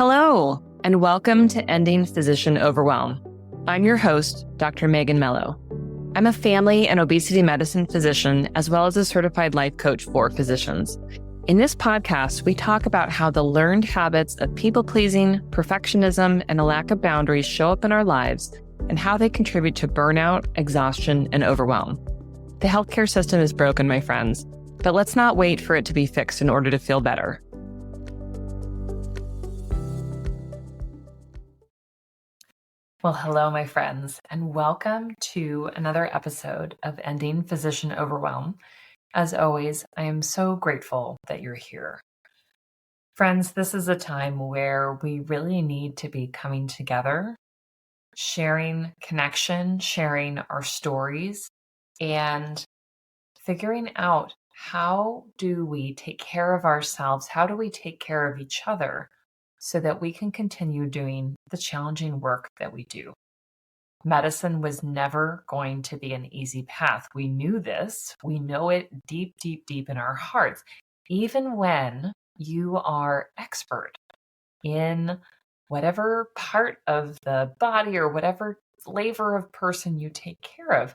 Hello, and welcome to Ending Physician Overwhelm. I'm your host, Dr. Megan Mello. I'm a family and obesity medicine physician, as well as a certified life coach for physicians. In this podcast, we talk about how the learned habits of people-pleasing, perfectionism, and a lack of boundaries show up in our lives and how they contribute to burnout, exhaustion, and overwhelm. The healthcare system is broken, my friends, but let's not wait for it to be fixed in order to feel better. Well, hello, my friends, and welcome to another episode of Ending Physician Overwhelm. As always, I am so grateful that you're here. Friends, this is a time where we really need to be coming together, sharing connection, sharing our stories, and figuring out how do we take care of ourselves, how do we take care of each other so that we can continue doing the challenging work that we do. Medicine was never going to be an easy path. We knew this. We know it deep, deep, deep in our hearts. Even when you are expert in whatever part of the body or whatever flavor of person you take care of,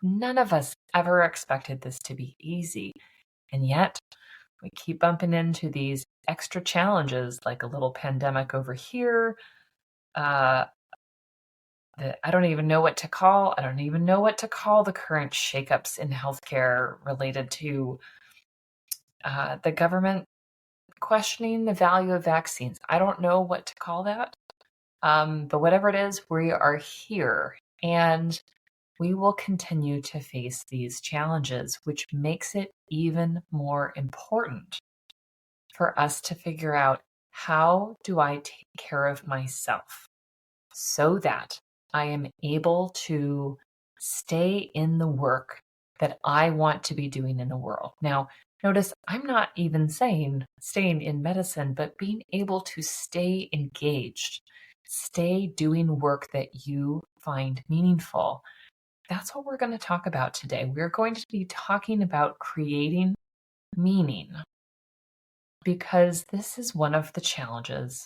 none of us ever expected this to be easy. And yet, we keep bumping into these extra challenges like a little pandemic over here. I don't even know what to call. I don't even know what to call the current shakeups in healthcare related to the government questioning the value of vaccines. I don't know what to call that. But whatever it is, we are here and we will continue to face these challenges, which makes it even more important for us to figure out, how do I take care of myself so that I am able to stay in the work that I want to be doing in the world. Now, notice I'm not even saying staying in medicine, but being able to stay engaged, stay doing work that you find meaningful. That's what we're going to talk about today. We're going to be talking about creating meaning, because this is one of the challenges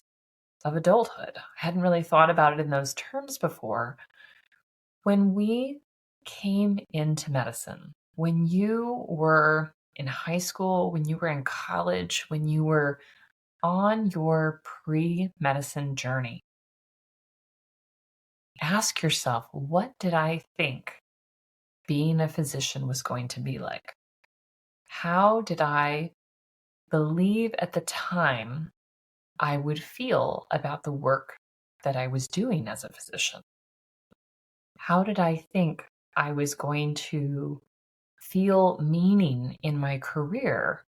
of adulthood. I hadn't really thought about it in those terms before. When we came into medicine, when you were in high school, when you were in college, when you were on your pre-medicine journey, ask yourself, what did I think being a physician was going to be like? How did I believe at the time I would feel about the work that I was doing as a physician? How did I think I was going to feel meaning in my career?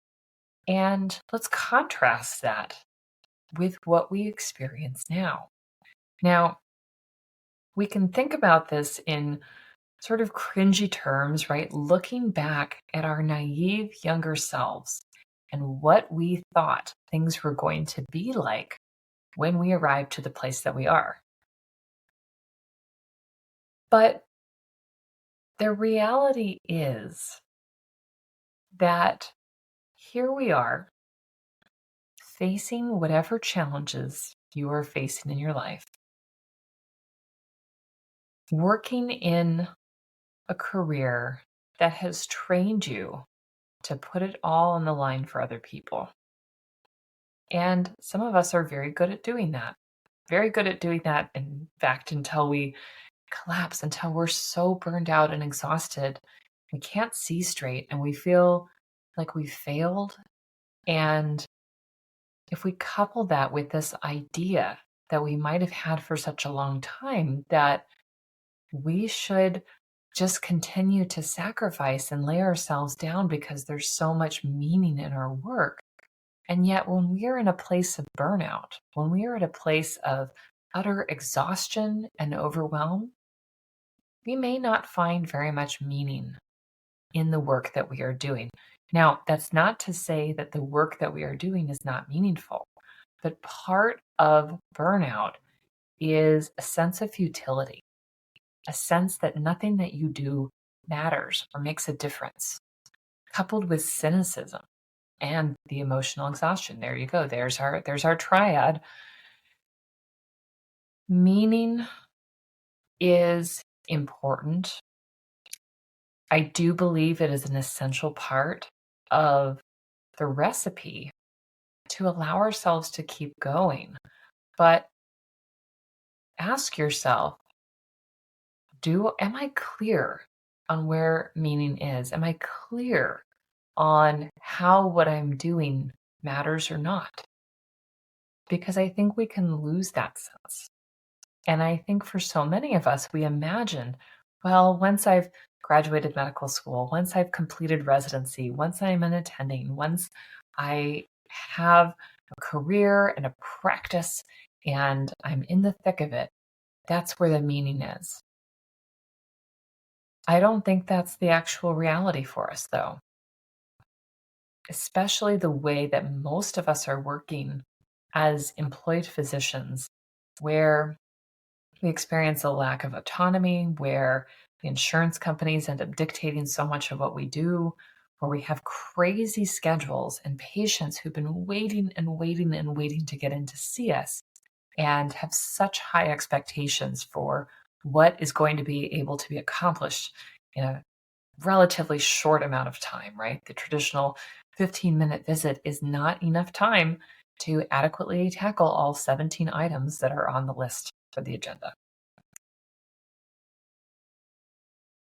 And let's contrast that with what we experience now. Now, we can think about this in sort of cringy terms, right? Looking back at our naive younger selves and what we thought things were going to be like when we arrived to the place that we are. But the reality is that here we are, facing whatever challenges you are facing in your life, working in a career that has trained you to put it all on the line for other people. And some of us are very good at doing that. Very good at doing that, in fact, until we collapse, until we're so burned out and exhausted, we can't see straight and we feel like we failed. And if we couple that with this idea that we might have had for such a long time that we should just continue to sacrifice and lay ourselves down because there's so much meaning in our work. And yet when we are in a place of burnout, when we are at a place of utter exhaustion and overwhelm, we may not find very much meaning in the work that we are doing. Now, that's not to say that the work that we are doing is not meaningful, but part of burnout is a sense of futility, a sense that nothing that you do matters or makes a difference, coupled with cynicism and the emotional exhaustion. There you go. There's our triad. Meaning is important. I do believe it is an essential part of the recipe to allow ourselves to keep going. But ask yourself, am I clear on where meaning is? Am I clear on how what I'm doing matters or not? Because I think we can lose that sense. And I think for so many of us, we imagine, well, once I've graduated medical school, once I've completed residency, once I'm an attending, once I have a career and a practice and I'm in the thick of it, that's where the meaning is. I don't think that's the actual reality for us, though, especially the way that most of us are working as employed physicians, where we experience a lack of autonomy, where the insurance companies end up dictating so much of what we do, where we have crazy schedules and patients who've been waiting and waiting and waiting to get in to see us and have such high expectations for what is going to be able to be accomplished in a relatively short amount of time, right? The traditional 15-minute visit is not enough time to adequately tackle all 17 items that are on the list for the agenda.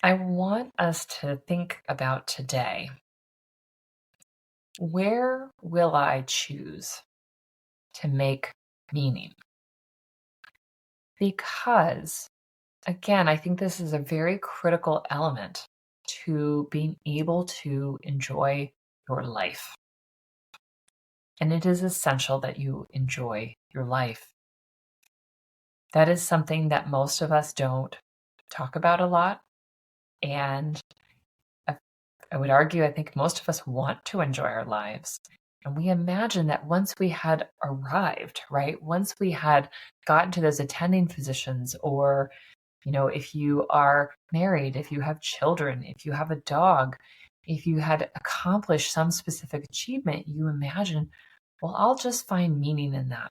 I want us to think about today. Where will I choose to make meaning? Because, again, I think this is a very critical element to being able to enjoy your life. And it is essential that you enjoy your life. That is something that most of us don't talk about a lot. And I would argue, I think most of us want to enjoy our lives. And we imagine that once we had arrived, right? Once we had gotten to those attending physicians, or, if you are married, if you have children, if you have a dog, if you had accomplished some specific achievement, you imagine, well, I'll just find meaning in that.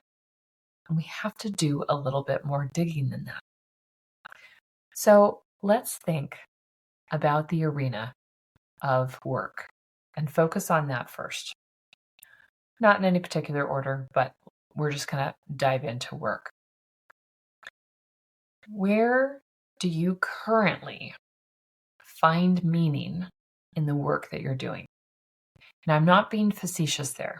And we have to do a little bit more digging than that. So let's think about the arena of work and focus on that first. Not in any particular order, but we're just going to dive into work. Where do you currently find meaning in the work that you're doing? And I'm not being facetious there.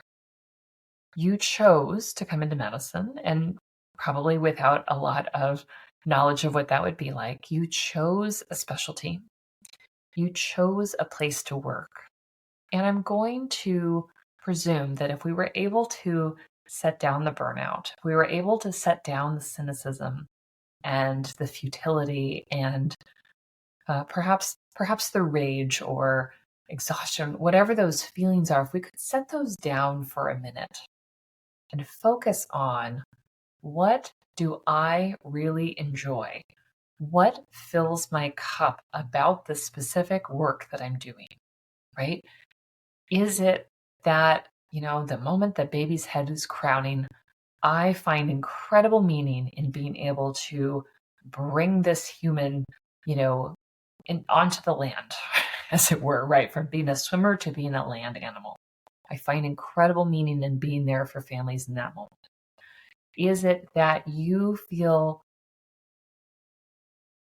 You chose to come into medicine, and probably without a lot of knowledge of what that would be like. You chose a specialty. You chose a place to work. And I'm going to presume that if we were able to set down the burnout, if we were able to set down the cynicism and the futility and perhaps the rage or exhaustion, whatever those feelings are, if we could set those down for a minute and focus on, what do I really enjoy? What fills my cup about the specific work that I'm doing, right? Is it that, the moment that baby's head is crowning, I find incredible meaning in being able to bring this human, onto the land, as it were, right? From being a swimmer to being a land animal. I find incredible meaning in being there for families in that moment. Is it that you feel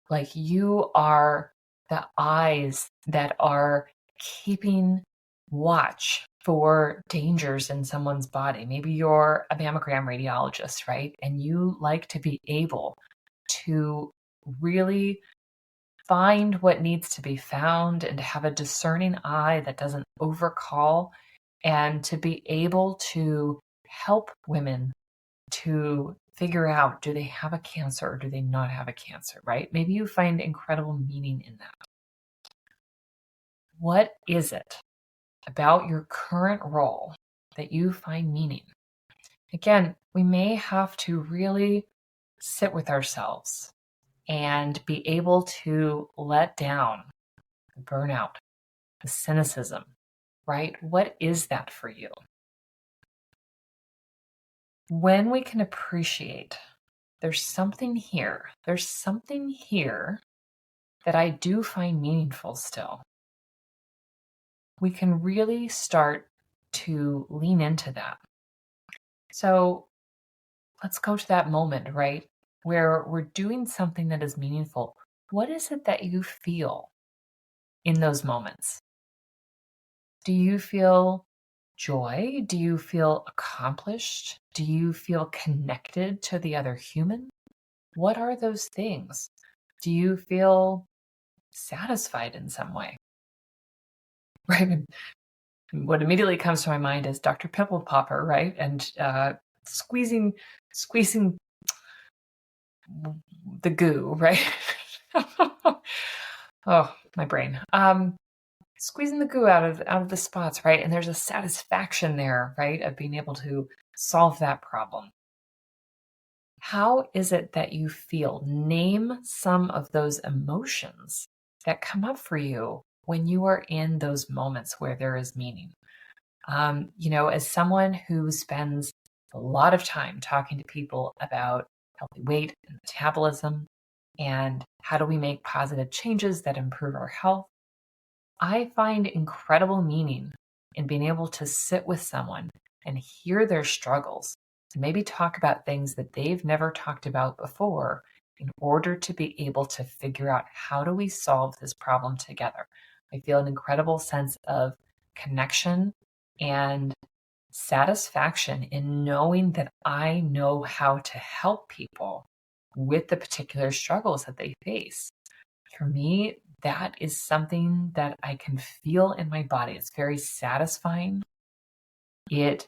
like you are the eyes that are keeping watch for dangers in someone's body? Maybe you're a mammogram radiologist, right? And you like to be able to really find what needs to be found and to have a discerning eye that doesn't overcall, and to be able to help women to figure out, do they have a cancer or do they not have a cancer, right? Maybe you find incredible meaning in that. What is it about your current role that you find meaning? Again, we may have to really sit with ourselves and be able to let down the burnout, the cynicism, right? What is that for you? When we can appreciate there's something here. There's something here that I do find meaningful still. We can really start to lean into that. So let's go to that moment, right? Where we're doing something that is meaningful. What is it that you feel in those moments? Do you feel joy? Do you feel accomplished? Do you feel connected to the other human? What are those things? Do you feel satisfied in some way? Right? What immediately comes to my mind is Dr. Pimple Popper, right? And squeezing the goo, right? Oh, my brain. Squeezing the goo out of the spots, right? And there's a satisfaction there, right, of being able to solve that problem. How is it that you feel? Name some of those emotions that come up for you when you are in those moments where there is meaning. As someone who spends a lot of time talking to people about healthy weight and metabolism and how do we make positive changes that improve our health, I find incredible meaning in being able to sit with someone and hear their struggles and maybe talk about things that they've never talked about before in order to be able to figure out how do we solve this problem together. I feel an incredible sense of connection and satisfaction in knowing that I know how to help people with the particular struggles that they face. For me, that is something that I can feel in my body. It's very satisfying. It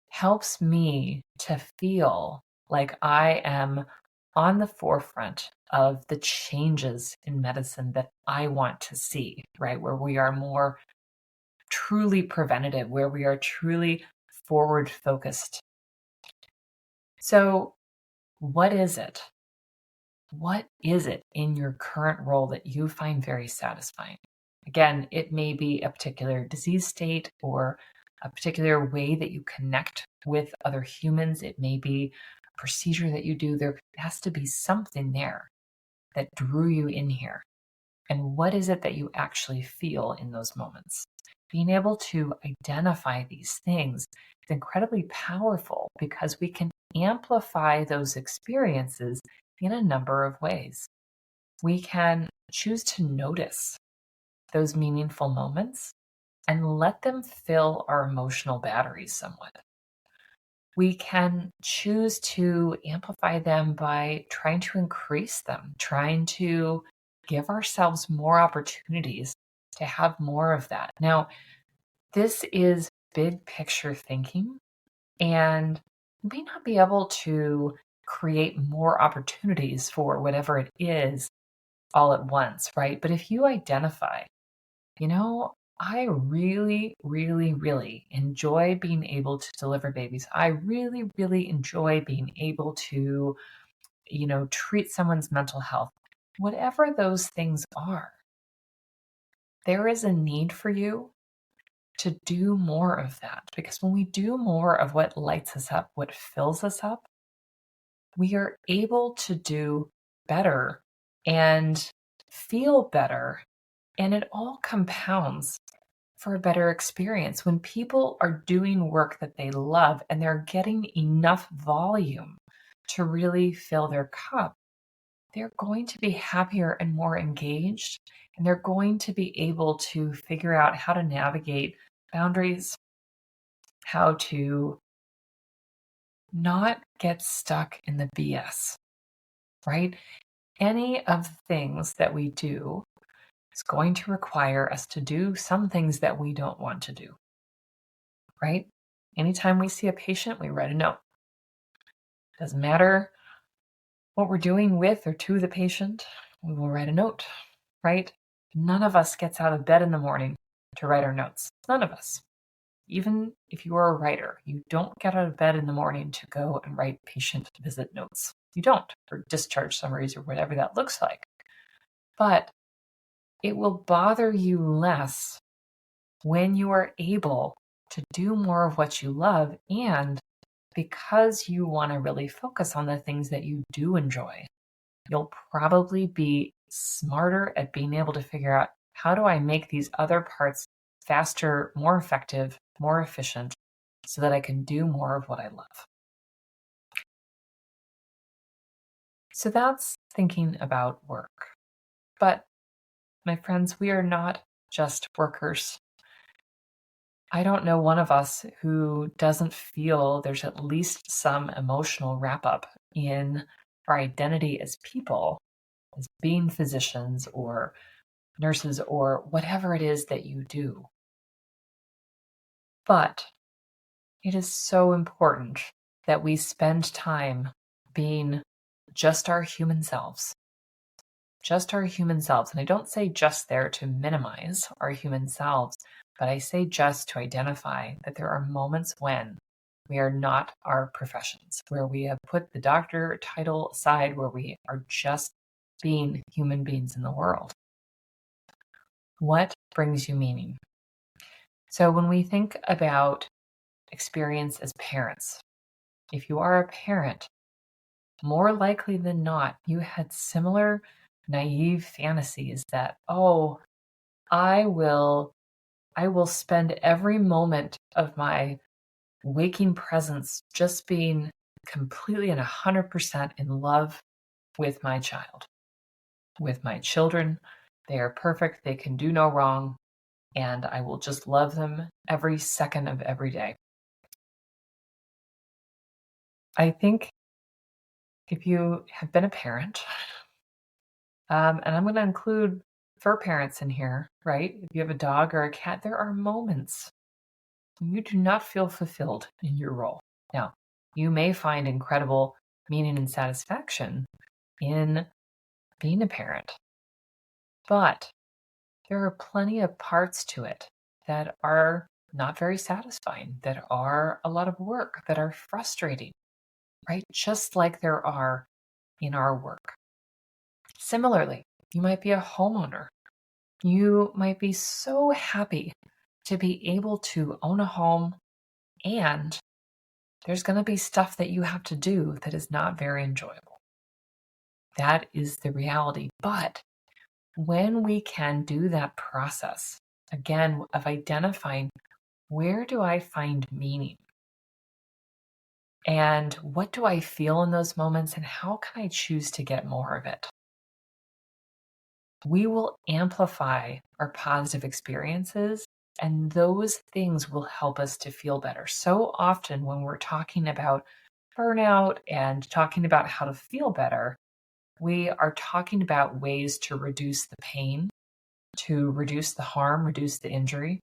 helps me to feel like I am on the forefront of the changes in medicine that I want to see, right? Where we are more truly preventative, where we are truly forward focused. So, what is it? What is it in your current role that you find very satisfying? Again, it may be a particular disease state or a particular way that you connect with other humans. It may be a procedure that you do. There has to be something there that drew you in here. And what is it that you actually feel in those moments? Being able to identify these things is incredibly powerful because we can amplify those experiences in a number of ways. We can choose to notice those meaningful moments and let them fill our emotional batteries somewhat. We can choose to amplify them by trying to increase them, trying to give ourselves more opportunities to have more of that. Now, this is big picture thinking, and you may not be able to create more opportunities for whatever it is all at once, right? But if you identify, I really, really, really enjoy being able to deliver babies. I really, really enjoy being able to, treat someone's mental health. Whatever those things are, there is a need for you to do more of that. Because when we do more of what lights us up, what fills us up, we are able to do better and feel better. And it all compounds for a better experience. When people are doing work that they love and they're getting enough volume to really fill their cup, they're going to be happier and more engaged. And they're going to be able to figure out how to navigate boundaries, how to not get stuck in the BS, right? Any of the things that we do is going to require us to do some things that we don't want to do, right? Anytime we see a patient, we write a note. Doesn't matter what we're doing with or to the patient, we will write a note, right? None of us gets out of bed in the morning to write our notes. None of us. Even if you are a writer, you don't get out of bed in the morning to go and write patient visit notes. You don't, or discharge summaries or whatever that looks like. But it will bother you less when you are able to do more of what you love and because you want to really focus on the things that you do enjoy, you'll probably be smarter at being able to figure out, how do I make these other parts faster, more effective, more efficient, so that I can do more of what I love. So that's thinking about work. But my friends, we are not just workers. I don't know one of us who doesn't feel there's at least some emotional wrap up in our identity as people, as being physicians or nurses or whatever it is that you do. But it is so important that we spend time being just our human selves. Just our human selves. And I don't say just there to minimize our human selves, but I say just to identify that there are moments when we are not our professions, where we have put the doctor title aside, where we are just being human beings in the world. What brings you meaning? So when we think about experience as parents, if you are a parent, more likely than not, you had similar naive fantasies that, oh, I will spend every moment of my waking presence just being completely and 100% in love with my child, with my children. They are perfect. They can do no wrong. And I will just love them every second of every day. I think if you have been a parent, and I'm going to include fur parents in here, right? If you have a dog or a cat, there are moments when you do not feel fulfilled in your role. Now, you may find incredible meaning and satisfaction in being a parent, but there are plenty of parts to it that are not very satisfying, that are a lot of work, that are frustrating, right? Just like there are in our work. Similarly, you might be a homeowner. You might be so happy to be able to own a home, and there's going to be stuff that you have to do that is not very enjoyable. That is the reality. But when we can do that process, again, of identifying, where do I find meaning? And what do I feel in those moments? And how can I choose to get more of it? We will amplify our positive experiences, and those things will help us to feel better. So often, when we're talking about burnout and talking about how to feel better, we are talking about ways to reduce the pain, to reduce the harm, reduce the injury,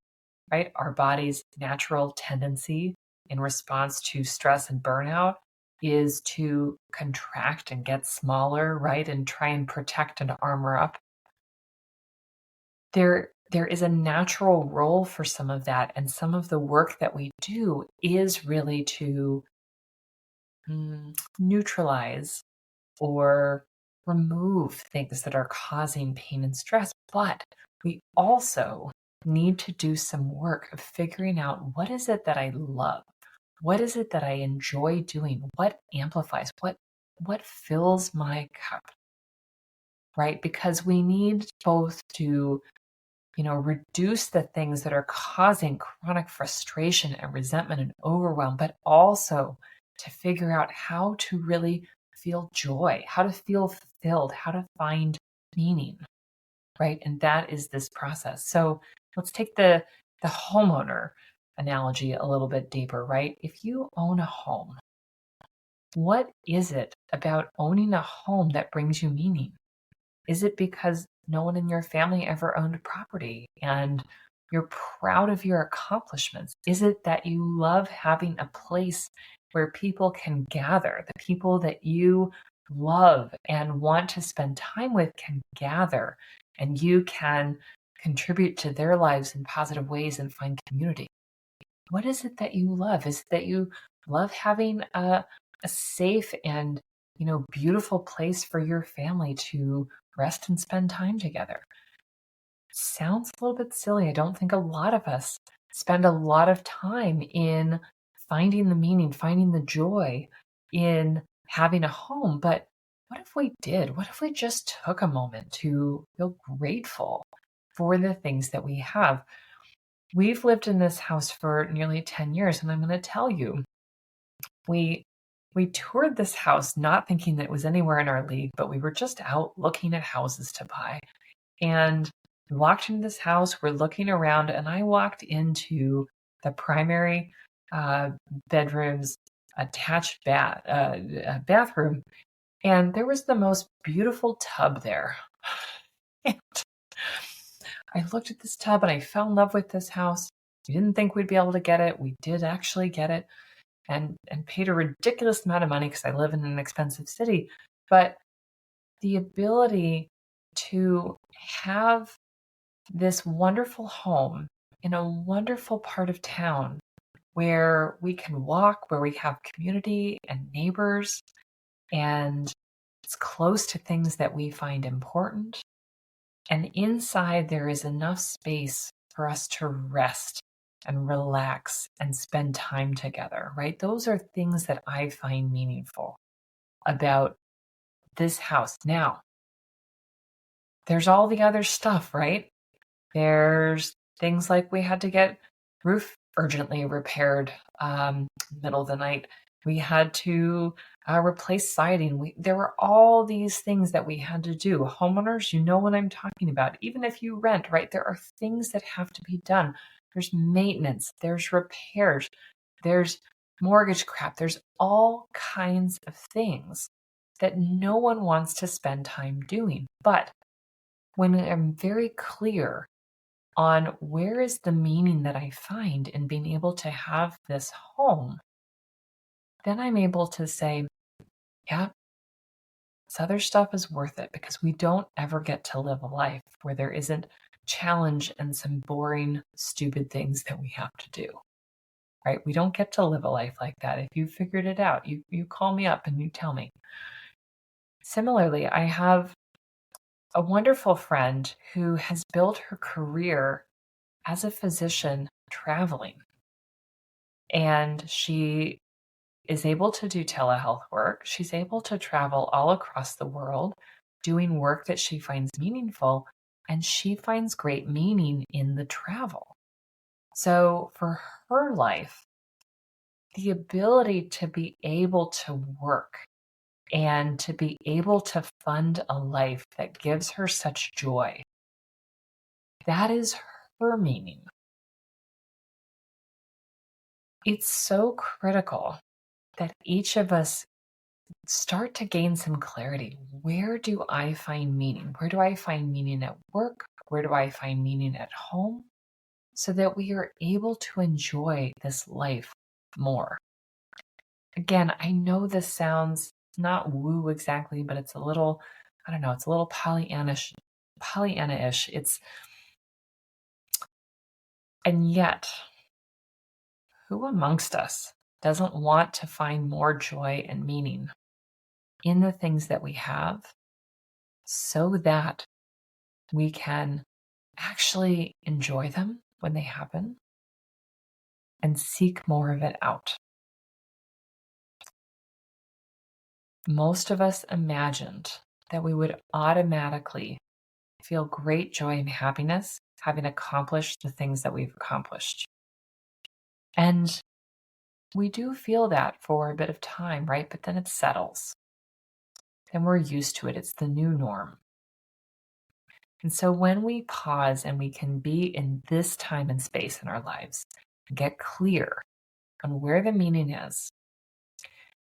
right? Our body's natural tendency in response to stress and burnout is to contract and get smaller, right? And try and protect and armor up. There is a natural role for some of that, and some of the work that we do is really to neutralize or remove things that are causing pain and stress. But we also need to do some work of figuring out, what is it that I love? What is it that I enjoy doing? What amplifies? What fills my cup? Right? Because we need both to reduce the things that are causing chronic frustration and resentment and overwhelm, but also to figure out how to really feel joy, how to feel fulfilled, how to find meaning, right? And that is this process. So let's take the homeowner analogy a little bit deeper, right? If you own a home, what is it about owning a home that brings you meaning? Is it because no one in your family ever owned property and you're proud of your accomplishments? Is it that you love having a place where people can gather, the people that you love and want to spend time with can gather, and you can contribute to their lives in positive ways and find community? What is it that you love? Is it that you love having a safe and beautiful place for your family to rest and spend time together? Sounds a little bit silly. I don't think a lot of us spend a lot of time in finding the meaning, finding the joy in having a home. But what if we did? What if we just took a moment to feel grateful for the things that we have? We've lived in this house for nearly 10 years, and I'm going to tell you, we we toured this house not thinking that it was anywhere in our league, but we were just out looking at houses to buy. And we walked into this house, we're looking around, and I walked into the primary uh, bedroom's attached bathroom, and there was the most beautiful tub there. And I looked at this tub and I fell in love with this house. We didn't think we'd be able to get it. We did actually get it and paid a ridiculous amount of money because I live in an expensive city. But the ability to have this wonderful home in a wonderful part of town where we can walk, where we have community and neighbors, and it's close to things that we find important. And inside, there is enough space for us to rest and relax and spend time together, right? Those are things that I find meaningful about this house. Now, there's all the other stuff, right? There's things like we had to get roof urgently repaired middle of the night. We had to replace siding. There were all these things that we had to do. Homeowners, you know what I'm talking about. Even if you rent, right? There are things that have to be done. There's maintenance. There's repairs. There's mortgage crap. There's all kinds of things that no one wants to spend time doing. But when I'm very clear on where is the meaning that I find in being able to have this home, then I'm able to say, yeah, this other stuff is worth it because we don't ever get to live a life where there isn't challenge and some boring, stupid things that we have to do, right? We don't get to live a life like that. If you figured it out, you call me up and you tell me. Similarly, I have a wonderful friend who has built her career as a physician traveling. And she is able to do telehealth work. She's able to travel all across the world doing work that she finds meaningful, and she finds great meaning in the travel. So for her life, the ability to be able to work and to be able to fund a life that gives her such joy, that is her meaning. It's so critical that each of us start to gain some clarity. Where do I find meaning? Where do I find meaning at work? Where do I find meaning at home? So that we are able to enjoy this life more. Again, I know this sounds not woo exactly, but it's a little, I don't know, it's a little Pollyanna-ish. And yet, who amongst us doesn't want to find more joy and meaning in the things that we have so that we can actually enjoy them when they happen and seek more of it out? Most of us imagined that we would automatically feel great joy and happiness having accomplished the things that we've accomplished. And we do feel that for a bit of time, right? But then it settles. Then we're used to it. It's the new norm. And so when we pause and we can be in this time and space in our lives, and get clear on where the meaning is,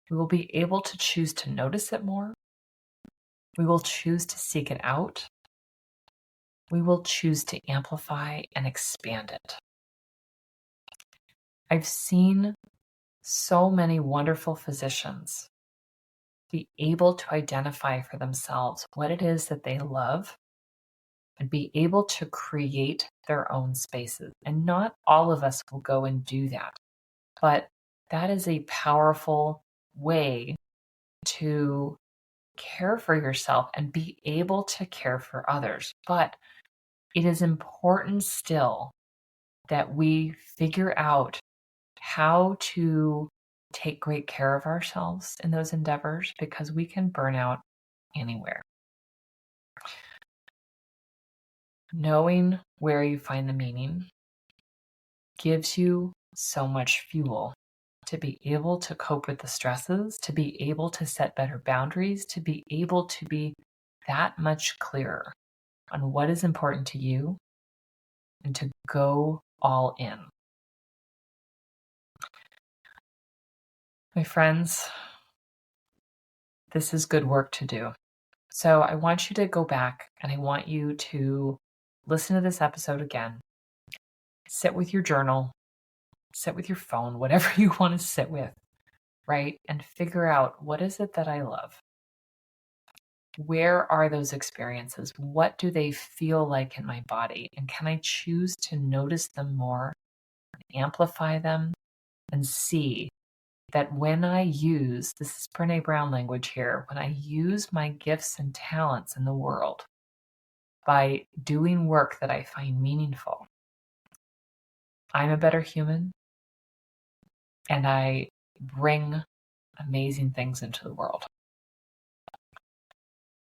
we will be able to choose to notice it more. We will choose to seek it out. We will choose to amplify and expand it. I've seen so many wonderful physicians be able to identify for themselves what it is that they love and be able to create their own spaces. And not all of us will go and do that, but that is a powerful way to care for yourself and be able to care for others. But it is important still that we figure out how to take great care of ourselves in those endeavors, because we can burn out anywhere. Knowing where you find the meaning gives you so much fuel to be able to cope with the stresses, to be able to set better boundaries, to be able to be that much clearer on what is important to you and to go all in. My friends, this is good work to do. So I want you to go back and I want you to listen to this episode again. Sit with your journal, sit with your phone, whatever you want to sit with, right? And figure out, what is it that I love? Where are those experiences? What do they feel like in my body? And can I choose to notice them more, amplify them, and see that when I use, this is Brené Brown language here, when I use my gifts and talents in the world by doing work that I find meaningful, I'm a better human and I bring amazing things into the world.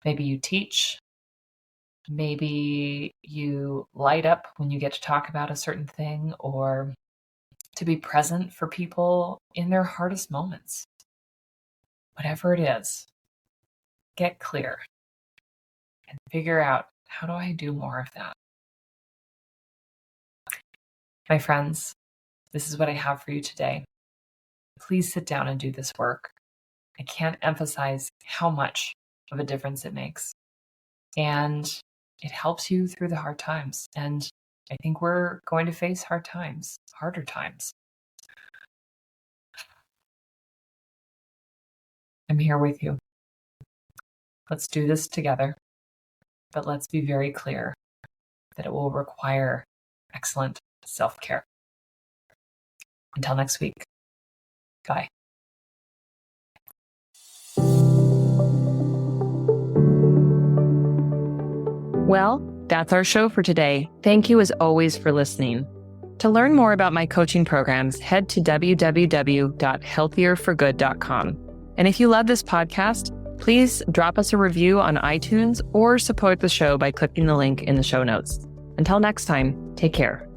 Maybe you teach, maybe you light up when you get to talk about a certain thing, or to be present for people in their hardest moments. Whatever it is, get clear and figure out, how do I do more of that? My friends, this is what I have for you today. Please sit down and do this work. I can't emphasize how much of a difference it makes. And it helps you through the hard times. And I think we're going to face harder times. I'm here with you. Let's do this together. But let's be very clear that it will require excellent self-care. Until next week. Bye. Well, that's our show for today. Thank you as always for listening. To learn more about my coaching programs, head to www.healthierforgood.com. And if you love this podcast, please drop us a review on iTunes or support the show by clicking the link in the show notes. Until next time, take care.